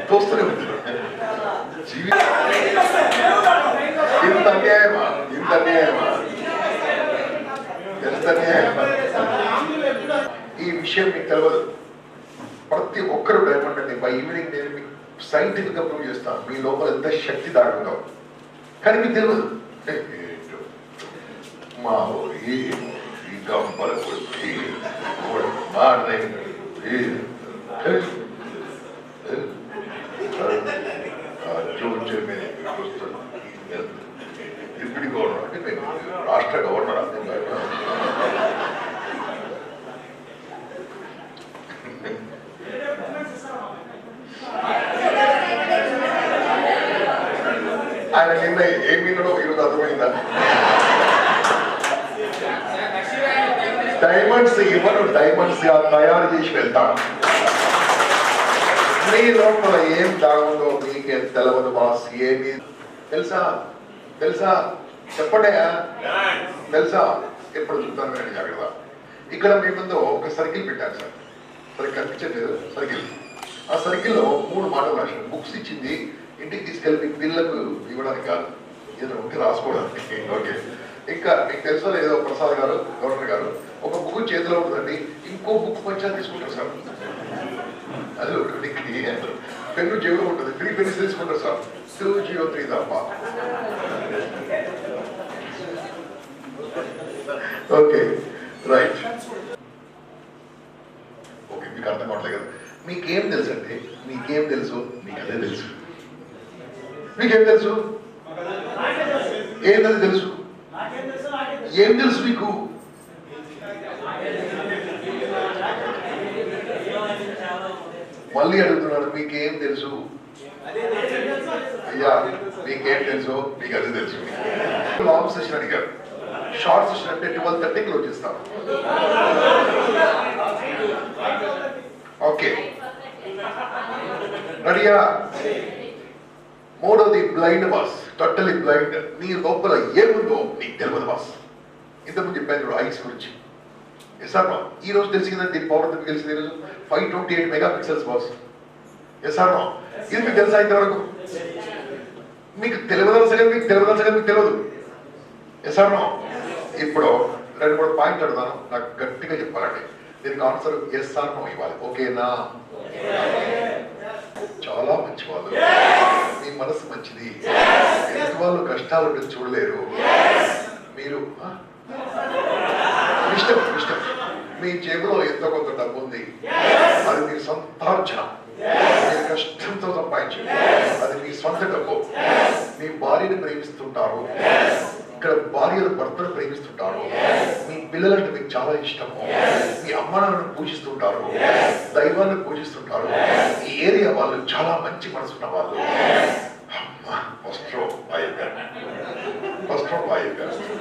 చూస్తూనే ఉంటారు. ఇంత అన్యాయమా, ఇంత అన్యాయమా, ఎంత అన్యాయమా. ఈ విషయం మీకు తెలియదు. ప్రతి ఒక్కరు డైమండ్ అండి. బై ఈవినింగ్ నేను మీకు సైంటిఫిక్ గా ప్రూవ్ చేస్తాను మీ లోపల ఎంత శక్తి దాగుందో. కానీ మీకు తెలియదు. మా ఈ గంపల కొట్టి డిప్యూటీ గవర్నర్ అంటే నేను రాష్ట్ర గవర్నర్ అర్థం కాదు. ఆయన నిన్న ఏమి వినడో ఈరోజు అర్థమైందా? డైమండ్స్ ఇవ్వను, డైమండ్స్ తయారు చేసి వెళ్తాను. మీ లోపల ఏం దాగుందో మీకే తెలవదు బాస్. ఏమి తెలుసా? తెలుసా? చెప్పండి. తెలుసా? ఎప్పుడు చూస్తాను నేను జాగ్రత్త. ఇక్కడ మీ ముందు ఒక సర్కిల్ పెట్టాను సార్. సరిగ్గా కనిపించట్లేదు సర్కిల్. ఆ సర్కిల్లో 3 మాటలు రాశాను. బుక్స్ ఇచ్చింది ఇంటికి తీసుకెళ్ళి మీ పిల్లలకు ఇవ్వడానికి కాదు, ఏదైనా ఉంటే రాసుకోవడానికి. ఓకే. ఇంకా మీకు తెలుసో లేదో ప్రసాద్ గారు గవర్నర్ గారు ఒక బుక్ చేతిలో ఉంటుందండి, ఇంకో బుక్ పంచాయతీ తీసుకుంటారు సార్. అది ఒకటి పెన్ను జేబులో ఉంటుంది, 3 పెన్స్ తీసుకుంటారు సార్. 203 తప్ప. Okay right. ఓకే మీకు అర్థం కావట్లేదు కదా. మీకేం తెలుసు అంటే మీకేం తెలుసు మీకు అదే తెలుసు. మీకేం తెలుసు? ఏంటది తెలుసు? ఏం తెలుసు మీకు? మళ్ళీ అడుగుతున్నాను, మీకేం తెలుసు? అయ్యా మీకేం తెలుసు? మీకు అది తెలుసు. లాంగ్ సెషన్ అడిగారు, షార్ట్ సెషన్ అంటే 12:30 క్లోజ్ చేస్తాం. ఓకే రెడీయా? మూడోది బ్లైండ్ బాస్, టోటలీ బ్లైండ్. నీ లోపల ఏముందో నీకు తెలియదు బాస్. ఇంతకుముందు చెప్పాను ఐస్ గురించి. ఎస్ఆర్నో ఈ రోజు తెలిసిందండి, పవర్ మీకు తెలిసింది ఈరోజు 528 మెగాపిక్సెల్స్ బాస్. ఎస్ఆర్నో ఇది మీకు తెలుసా? ఇంతవరకు మీకు తెలియదలసగా మీకు తెలియదు. ఎస్ఆర్నో ఇప్పుడు 2-3 పాయింట్లు అడుగుతాను, నాకు గట్టిగా చెప్పాలండి. దీనికి ఆన్సర్ ఎస్ఆర్నో ఇవ్వాలి. ఓకేనా? చాలా మంచి వాళ్ళు, మీ మనసు మంచిది, ఎదుటి వాళ్ళు కష్టాలు ఉంటే చూడలేరు. మీరు ఇష్టం మీ జేబులో ఎంతో కొంత డబ్బు ఉంది, అది మీ సంపార్జన, మీరు కష్టంతో సంపాదించండి, అది మీ సొంత డబ్బు. మీ భార్యను ప్రేమిస్తుంటారు, ఇక్కడ భార్యలు భర్తను ప్రేమిస్తుంటారు, మీ పిల్లలంటే మీకు చాలా ఇష్టము, మీ అమ్మానాన్నను పూజిస్తుంటారు, దైవాన్ని పూజిస్తుంటారు. ఈ ఏరియా వాళ్ళు చాలా మంచి మనసున్న వాళ్ళు. ఫస్ట్ రో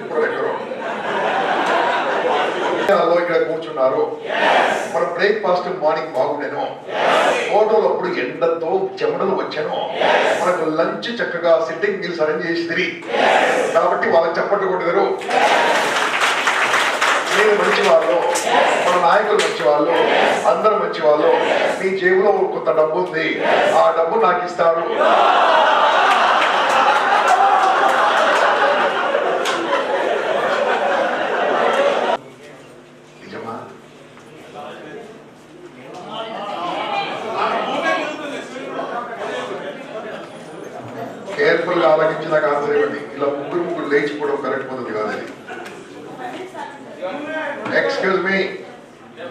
ఇప్పుడు ఎక్కడో ఇక్కడ కూర్చున్నారు. మన బ్రేక్ఫాస్ట్ మార్నింగ్ బాగుండేను, ఫోటోలు అప్పుడు ఎండతో చెమటలు వచ్చాను. మనకు లంచ్ చక్కగా సిట్టింగ్ మీల్స్ అరేంజ్ చేసి కాబట్టి వాళ్ళకి చెప్పట్టు కొట్టరు. మీరు మంచి వాళ్ళు, మన నాయకులు మంచి వాళ్ళు, అందరూ మంచి వాళ్ళు. మీ జేబులో కొంత డబ్బు ఉంది, ఆ డబ్బు నాకు ఇస్తారు. కేర్ఫుల్ గా ఆలోచించి నాకు ఆన్సర్ ఇవ్వండి. ఇలా ముగ్గురు లేచిపోవడం కరెక్ట్ పద్ధతి కాదు. ఎక్స్క్యూజ్ మీ,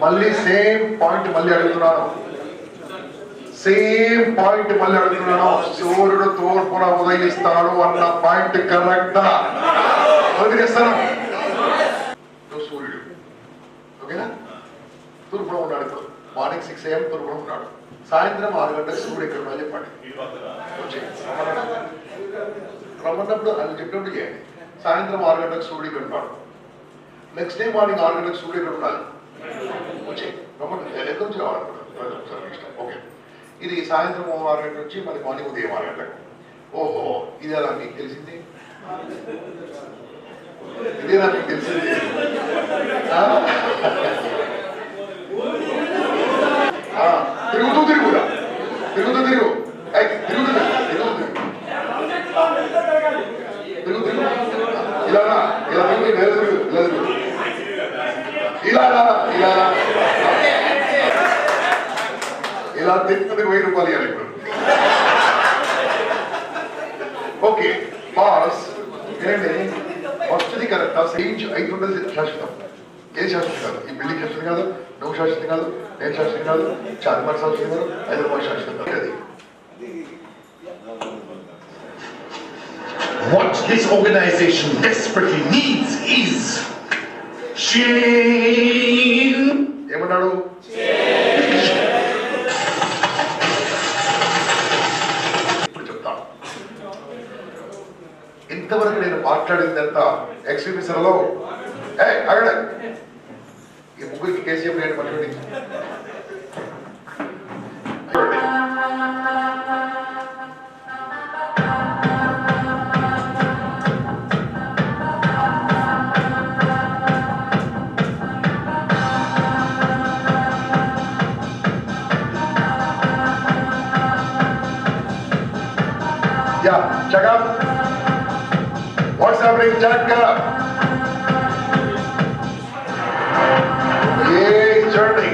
మళ్ళీ సేమ్ పాయింట్ మళ్ళీ అడుగుతున్నాను. సూర్యుడు తూర్పున ఉదయిస్తాడు అన్న పాయింట్ కరెక్టా? వదిలేస్తాను. సూర్యుడు ఓకేనా? తూర్పున ఉన్నాడు. ఇప్పుడు మార్నింగ్ 6 AM తూర్పున ఉన్నాడు. సాయంత్రం 6 గంటలకు సూర్యుడు ఎక్కడ ఉన్నా చెప్పండి. రమ్మన్నప్పుడు అది చెప్పినప్పుడు చేయండి. సాయంత్రం 6 గంటలకు సూర్యుడు ఇక్కడ ఉన్నాడు. నెక్స్ట్ డే మార్నింగ్ 6 గంటలకు సూర్యుడు ఇక్కడ ఉండాలి. వచ్చి రమ్మంటే ఎక్కడి నుంచి రావాలనుకుంటారు ఇష్టం. ఓకే, ఇది సాయంత్రం 6 గంటల నుంచి మళ్ళీ మార్నింగ్ ఉదయం 6 గంటలకు. ఓహో, ఇది ఎలా మీకు తెలిసింది? ఇదేనా మీకు తెలిసింది? ఇలా తిరుగుతుంది 1000 రూపాయలు ఇవ్వాలి ఇప్పుడు. ఓకే పాస్ ఏంటి ఫస్ట్ది కరెక్ట్ సేంజ్ 500 శాశ్వతం. ఏ శాశ్వతం కాదు, ఈ బిల్డింగ్ శాశ్వతం కాదు, నువ్వు శాశ్వతం కాదు, నేను శాశ్వతం కాదు, చార్మినార్ శాశ్వతం కాదు, హైదరాబాద్ శాశ్వతం కాదు. అది what this organization desperately needs is change. ఏమన్నాడు? ఇప్పుడు చెప్తాను. ఇంతవరకు నేను మాట్లాడిందంతా ఎక్స్ట్రీమిస్టులలో అక్కడ ఈ ముగ్గురికి కేసీఎం నేను పట్టుకుని check up. What's happening? Check up. Yay, journey.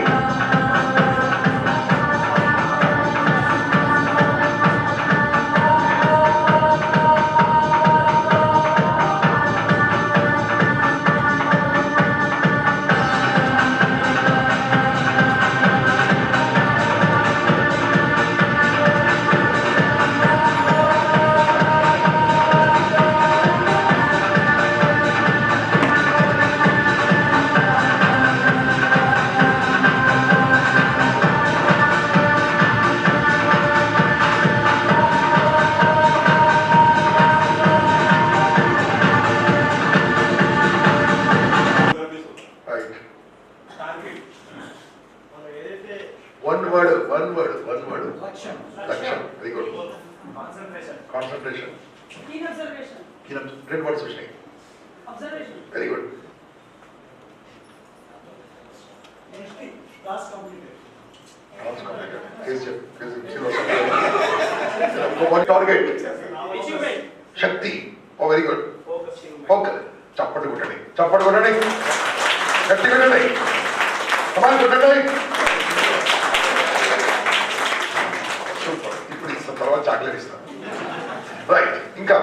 One word. Laksham. Very good. Concentration. Keen observation. Read words, Vishnu. Observation. Very good. Task completed. One target. Achievement. Shakti. Oh, very good. Focus. Chappadu kottandi. Shakti kottandi. Come on, kottandi. ఇప్పుడు ఇస్తాను, తర్వాత chocolate ఇస్తాను. Right. ఇంకా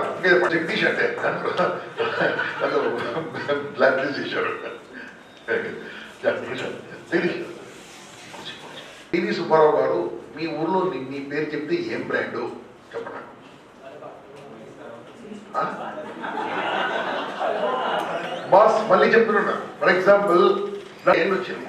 జగదీష్ అంటే నన్ను black list చేశాడు. TV Subbarao గారు మీ ఊర్లో నీ పేరు చెప్తే ఏం బ్రాండు చెప్పండి. బాస్ మళ్ళీ చెప్తున్నా. ఫర్ ఎగ్జాంపుల్ ఏం వచ్చింది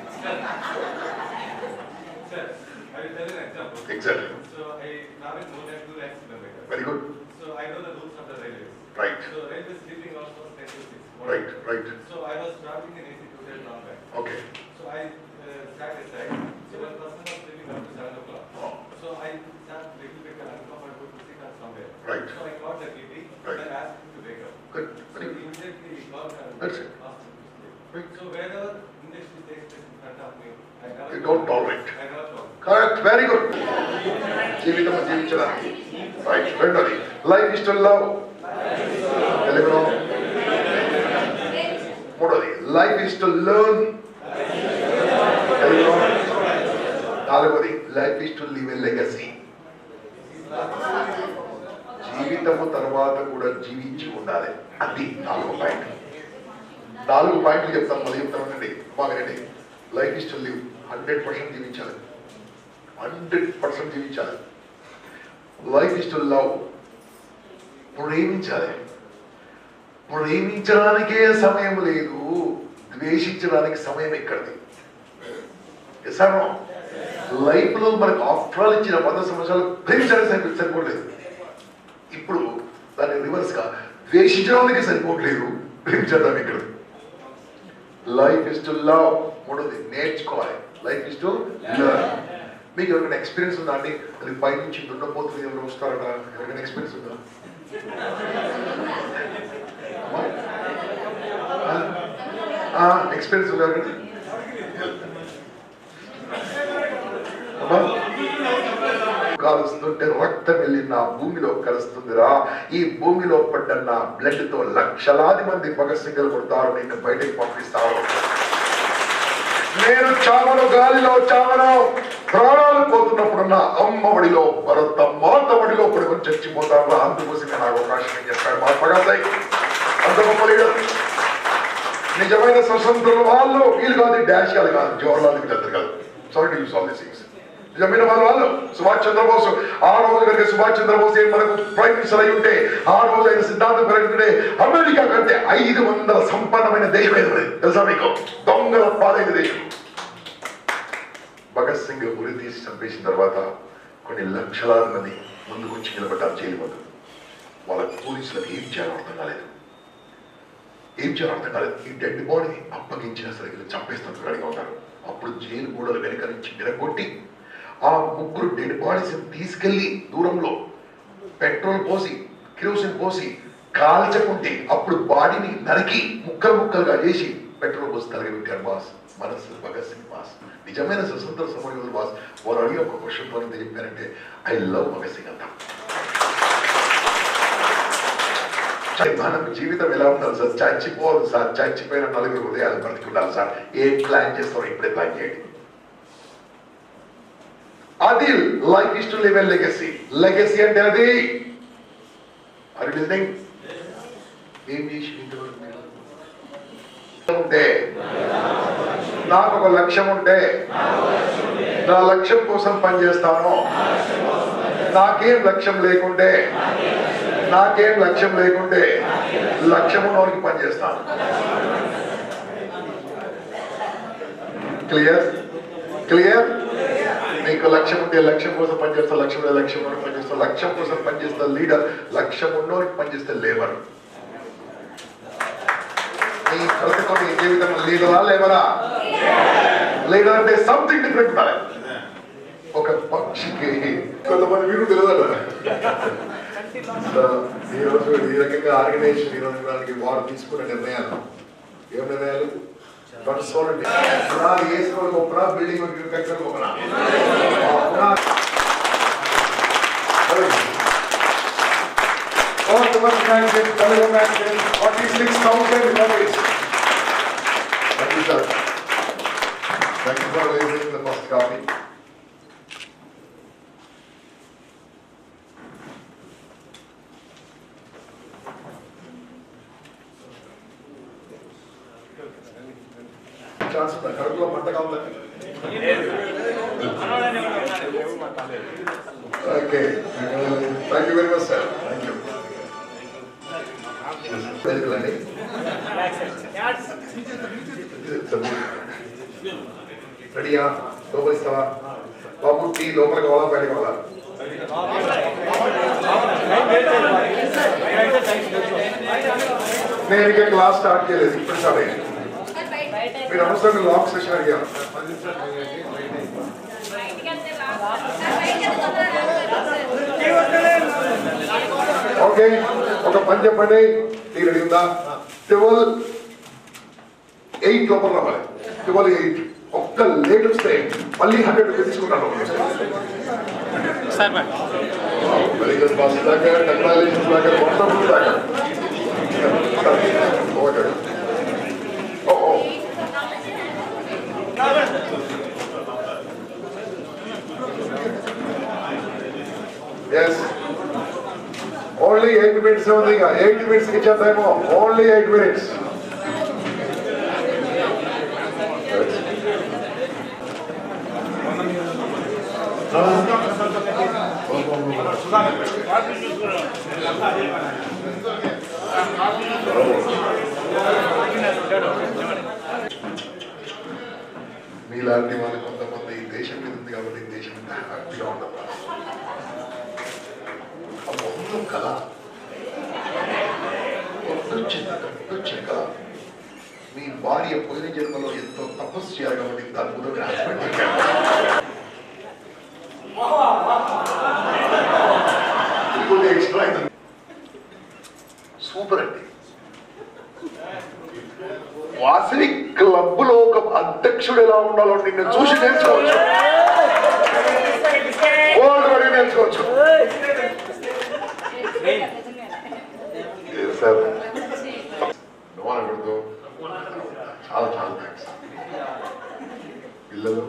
exactly. So I travel more than 2 lakhs kilometers. Very good. So I know the routes of the railways. Right. So railway sleeping also 10 to 6. Right. So I was traveling in AC hotel long back. Okay. So I sat aside. So one person was sleeping up to 7 o'clock. Oh. So I sat little bit uncomfortable to sit on somewhere. Right. So I called the TT Right. and asked him to wake up. Good. So Very good. immediately he called and That's it. asked him to sleep. Right. So wherever industry takes place in front of me, I never You don't tolerate. I never tolerate. Correct. Very good. జీవితం జీవించడానికి. Right. రెండోది life is to love. తెలుగులో. మూడోది life is to learn. తెలుగులో. నాలుగోది life is to live a legacy. జీవితము తర్వాత కూడా జీవించి ఉండాలి. అది 4 పాయింట్. 4 పాయింట్లు చెప్తాను, మళ్ళీ చెప్తానండి. బాగానండి. లైఫ్ ఇస్ టు లివ్ 100% జీవించాలి. 100% జీవించాలి. Life is to love. ప్రేమించాలి. ప్రేమించడానికే సమయం లేదు, ద్వేషించడానికి సమయం ఎక్కడిది? లైఫ్ లో మనకు ఆఫ్టర్ ఆల్ ఇచ్చిన 100 సంవత్సరాలు ప్రేమించడానికి సరిపోలేదు. ఇప్పుడు దాన్ని రివర్స్ గా ద్వేషించడానికి సరిపోవట్లేదు, ప్రేమించడం ఇక్కడ. Life is to love. మూడోది నేర్చుకోవాలి. Life is to learn. మీకు ఎవరికైనా ఎక్స్పీరియన్స్ ఉందా అండి? అది పైనుంచి దున్నపోతుంది ఎవరు వస్తారట, ఎవరికైనా ఎక్స్పీరియన్స్ ఉందా? ఎక్స్పీరియన్స్ ఉందా? కాలుస్తుంటే రక్తం వెళ్ళి నా భూమిలో కలుస్తుందిరా. ఈ భూమిలో పడ్డ నా బ్లడ్ తో లక్షలాది మంది భగత్ సింగ్ కొడతారు, నిన్ను బయటకు పంపిస్తారు. నేను చావను, గాలిలో చావను. ప్రాణాలు పోతున్నప్పుడు నా అమ్మ ఒడిలో, భరత మాత ఒడిలో పడుకొని చచ్చిపోతాను. అందుకోసం నాకు అవకాశం అని చెప్పాడు మహాత్మా గాంధీ. అంత గొప్ప లీడర్. నిజమైన స్వతంత్రుల వాళ్ళు వీళ్ళు కాదు, డాష్ కాదు, జవహర్లాల్ నెహ్రూ కాదు. Sorry to use all these things. నిజమైన వాళ్ళు సుభాష్ చంద్రబోస్. ఆ రోజు కనుక సుభాష్ చంద్రబోస్ మనకు ప్రైమ్ మినిస్టర్ అయి ఉంటే, ఆ రోజు ఆయన సిద్ధాంతం పెరుగుతుంటే అమెరికా కంటే 500 సంపన్నమైన దేశం ఏది తెలుసా మీకు? దొంగల పాలైన దేశం. భగత్ సింగ్ ఉరి తీసి చంపేసిన తర్వాత కొన్ని లక్షలాది మంది ముందుకు వచ్చి నిలబడ్డారు జైలు ముందు. వాళ్ళ పోలీసులకు ఏం చేయాలో అర్థం కాలేదు. ఈ డెడ్ బాడీని అప్పగించిన సరిగ్గా చంపేస్తున్నట్టు రెడీగా ఉంటారు. అప్పుడు జైలు గోడలు వెనుక నుంచి విరగొట్టి ఆ 3 డెడ్ బాడీస్ తీసుకెళ్లి దూరంలో పెట్రోల్ పోసి, కిరోసిన్ పోసి కాల్చకుంటే అప్పుడు బాడీని నరికి ముక్కలు ముక్కలుగా చేసి పెట్రోల్ పోసి తలగబెట్టారు బాస్. మనసు భగత్ సింగ్ బాస్. నిజమైన స్వతంత్ర సమరయోధులు బాస్. వారు అడిగి ఒక క్వశ్చన్తో ఎంత చెప్పారంటే, ఐ లవ్ భగత్ సింగ్ అంతా. మనకు జీవితం ఎలా ఉండాలి సార్? చచ్చిపోదు సార్. చచ్చిపోయిన 4 హృదయాలు బ్రతికి ఉండాలి సార్. ఏం ప్లాన్ చేస్తారో ఇప్పుడే ప్లాన్ చేయండి. అది life is to live a legacy. Legacy అంటే అది ఆర్ యు లిజనింగ్? ఏం చేసి ఉంటే, నాకు ఒక లక్ష్యం ఉంటే నా లక్ష్యం కోసం పనిచేస్తాను. నాకేం లక్ష్యం లేకుంటే లక్ష్యం ఉన్నవారికి పనిచేస్తాను. క్లియర్? మీకు లక్ష్యం ఉంటే లక్ష్యం కోసం పనిచేస్తా, లక్ష్యం ఉంటే లక్ష్యం ఉన్నవారికి పనిచేస్తా, లక్ష్యం కోసం పనిచేస్తా లీడర్, లక్ష్యం ఉన్నవారికి పనిచేస్తే లేబర్. నీ బ్రతుకు నీ జీవితం లీడరా లేబరా? లీడర్ అంటే సంథింగ్ డిఫరెంట్ ఉండాలి. ఒక పక్షికి కొంతమంది మీకు తెలియదు. ఈరోజు ఈ రకంగా ఆర్గనైజేషన్ ఈరోజు వారు తీసుకున్న నిర్ణయాలు ఏం నిర్ణయాలు? బిల్డింగ్ కట్టడం. 46,000 families. Thank you, sir. Thank you for raising the first copy. Chance ఉందా? కడుపులో మంట కావాలి. Okay. Thank you very much, sir. Thank you. రెడీయా? లోపల ఇస్తావా బాబు? టీ లోపల కావాలా బయట కావాలా? నేను ఇంకా క్లాస్ స్టార్ట్ చేయలేదు, ఇప్పుడు స్టార్ట్ అయ్యింది. మీరు అవసరం లాక్ సెషన్ అడిగాను. ఓకే, ఒక పని చెప్పండి. టీ రెడీ ఉందా? 12:08 లోపల రావాలి. 12:08 ఒక్క లేట్ వస్తే మళ్ళీ 100 రూపీస్ తీసుకుంటాను. Very good boss. Technology wonderful దాకా. Yes. Only 8 minutes only. 8 minutes each time. Only 8 minutes. మీలాంటి వాళ్ళు కొంతమంది దేశం మీద ఉంది కాబట్టి దేశం హ్యాపీగా ఉండదు. కళ కొట్టొచ్చిన కళ. మీ భార్య పోయిన జన్మలో ఎంతో తపస్సు చేయాలి కాబట్టి అద్భుతమైన హస్బెండ్ ఎక్స్ట్రా సూపర్ అండి. వాసవి క్లబ్ లో ఒక అధ్యక్షుడు ఎలా ఉండాలో నిన్ను చూసి నేర్చుకోవచ్చు. నేర్చుకోవచ్చు. సార్ చాలా చాలా థ్యాంక్స్. పిల్లలు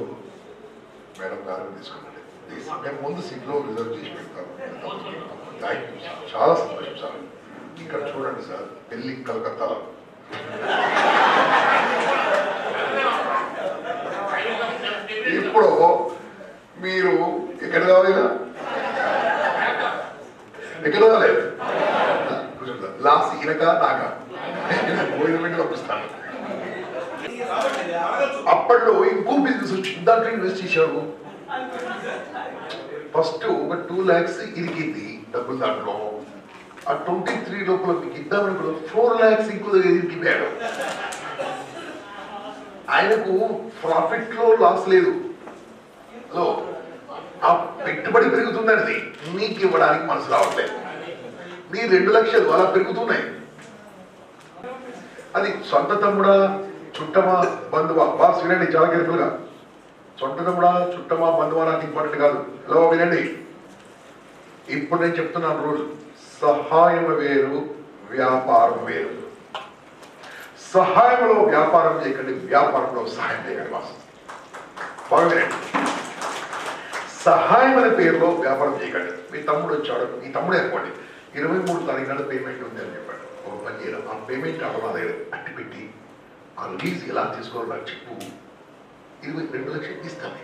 మేడం గారిని తీసుకున్నాడు. మేము ముందు సీట్లో రిజర్వ్ చేసి పెడతాము. థ్యాంక్ యూ సార్, చాలా సంతోషం సార్. ఇక్కడ చూడండి సార్, పెళ్లి కలకత్తాలో ఇప్పుడు మీరు ఎక్కడ కావాలి, ఎక్కడ కావాలి, లాస్ట్ ఈయనక నాక పోయిన పంపిస్తాను. అప్పట్లో ఇంకో బిజినెస్ వచ్చింది, దాంట్లో ఇన్వెస్ట్ చేశాడు. ఫస్ట్ ఒక 2 lakhs ఇరికింది డబ్బులు దాంట్లో. ఆ 23 లోపల మీకు ఇద్దామని 4 lakhs ఇంకో దగ్గర ఇరికిపోయాడు. ఆయనకు ప్రాఫిట్ లో లాస్ లేదు. హలో, ఆ పెట్టుబడి పెరుగుతుందండి, నీకు ఇవ్వడానికి మనసు రావట్లేదు. నీ 2 లక్షలు అలా పెరుగుతున్నాయి. అది సొంత తమ్ముడా చుట్టమా బంధువా? బాస్ వినండి చాలా కేర్ఫుల్ గా. సొంత తమ్ముడా చుట్టమా బంధువా నాకు ఇంపార్టెంట్ కాదు. హలో వినండి, ఇప్పుడు నేను చెప్తున్నాను రూల్. సహాయం వేరు, వ్యాపారం వేరు. సహాయంలో వ్యాపారం చేయకండి, వ్యాపారంలో సహాయం చేయకండి. బాస్ బాగా వినండి, సహాయం అనే పేరులో వ్యాపారం చేయకండి. మీ తమ్ముడు వచ్చాడు, మీ తమ్ముడే అనుకోండి, 23 తారీఖు నాడు పేమెంట్ ఉంది అని చెప్పాడు. ఒక పని చేయడం, ఆ పేమెంట్ అవ్వడం నా దగ్గర అట్టి పెట్టి ఆ లీజ్ ఎలా తీసుకోవాలో నాకు చెప్పు, 22 లక్షలు ఇస్తాను.